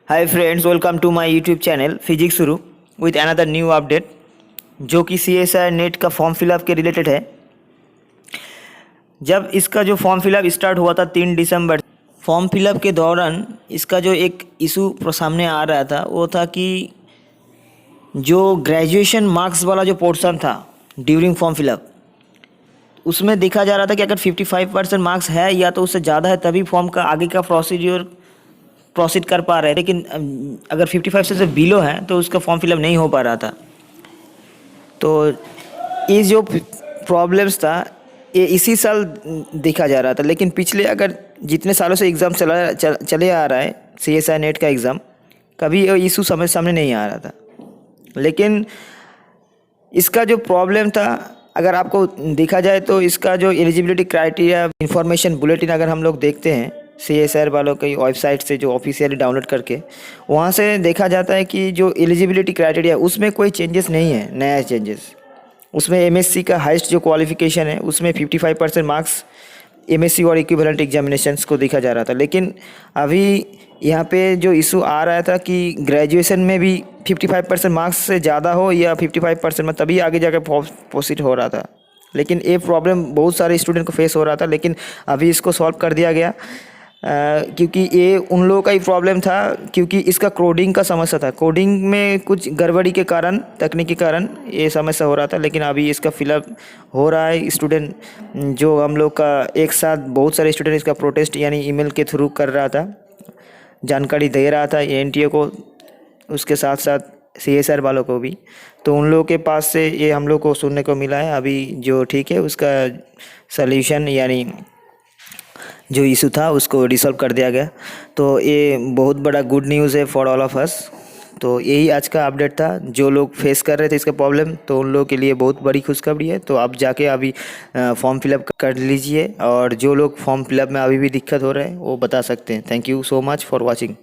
Hi friends, welcome to my YouTube channel physics शुरू with another new update जो कि CSIR NET का form fill up के related है। जब इसका जो फॉर्म फिलअप स्टार्ट हुआ था 3 दिसंबर, फॉर्म फिलअप के दौरान इसका जो एक इशू सामने आ रहा था वो था कि जो ग्रेजुएशन मार्क्स वाला जो पोर्शन था ड्यूरिंग फॉर्म फिलअप, उसमें देखा जा रहा था कि अगर 55% मार्क्स है या तो उससे ज़्यादा है तभी फॉर्म का आगे का प्रोसीड कर पा रहे हैं, लेकिन अगर 55 से बिलो है तो उसका फॉर्म फिलअप नहीं हो पा रहा था। तो ये जो प्रॉब्लम्स था ये इसी साल देखा जा रहा था, लेकिन पिछले अगर जितने सालों से एग्ज़ाम चले आ रहा है CSIR नेट का एग्ज़ाम, कभी ये इशू सामने नहीं आ रहा था। लेकिन इसका जो प्रॉब्लम था, अगर आपको देखा जाए तो इसका जो एलिजिबिलिटी क्राइटेरिया इंफॉर्मेशन बुलेटिन अगर हम लोग देखते हैं CSIR वालों की वेबसाइट से जो ऑफिशियली डाउनलोड करके, वहाँ से देखा जाता है कि जो एलिजिबिलिटी क्राइटेरिया उसमें कोई चेंजेस नहीं है, नया चेंजेस। उसमें MSc का हाईएस्ट जो क्वालिफिकेशन है उसमें 55% मार्क्स MSc और इक्विवेलेंट एग्जामिनेशंस को देखा जा रहा था। लेकिन अभी यहाँ पे जो इशू आ रहा था कि ग्रेजुएशन में भी 55% मार्क्स से ज़्यादा हो या 55% में तभी आगे जाकर प्रोसीड हो रहा था। लेकिन ये प्रॉब्लम बहुत सारे स्टूडेंट को फेस हो रहा था, लेकिन अभी इसको सॉल्व कर दिया गया। क्योंकि ये उन लोगों का ही प्रॉब्लम था, क्योंकि इसका कोडिंग का समस्या था। कोडिंग में कुछ गड़बड़ी के कारण, तकनीकी कारण ये समस्या हो रहा था। लेकिन अभी इसका फिलअप हो रहा है। स्टूडेंट जो हम लोग का एक साथ बहुत सारे स्टूडेंट इसका प्रोटेस्ट यानी ईमेल के थ्रू कर रहा था, जानकारी दे रहा था NTA को, उसके साथ साथ CSIR वालों को भी। तो उन लोगों के पास से ये हम लोग को सुनने को मिला है अभी जो ठीक है उसका सल्यूशन यानी जो इशू था उसको रिसॉल्व कर दिया गया। तो ये बहुत बड़ा गुड न्यूज़ है फॉर ऑल ऑफ अस। तो यही आज का अपडेट था। जो लोग फेस कर रहे थे इसका प्रॉब्लम, तो उन लोगों के लिए बहुत बड़ी खुशखबरी है। तो आप जाके अभी फॉर्म फिलअप कर लीजिए, और जो लोग फॉर्म फिलअप में अभी भी दिक्कत हो रहा है वो बता सकते हैं। Thank you so much for watching.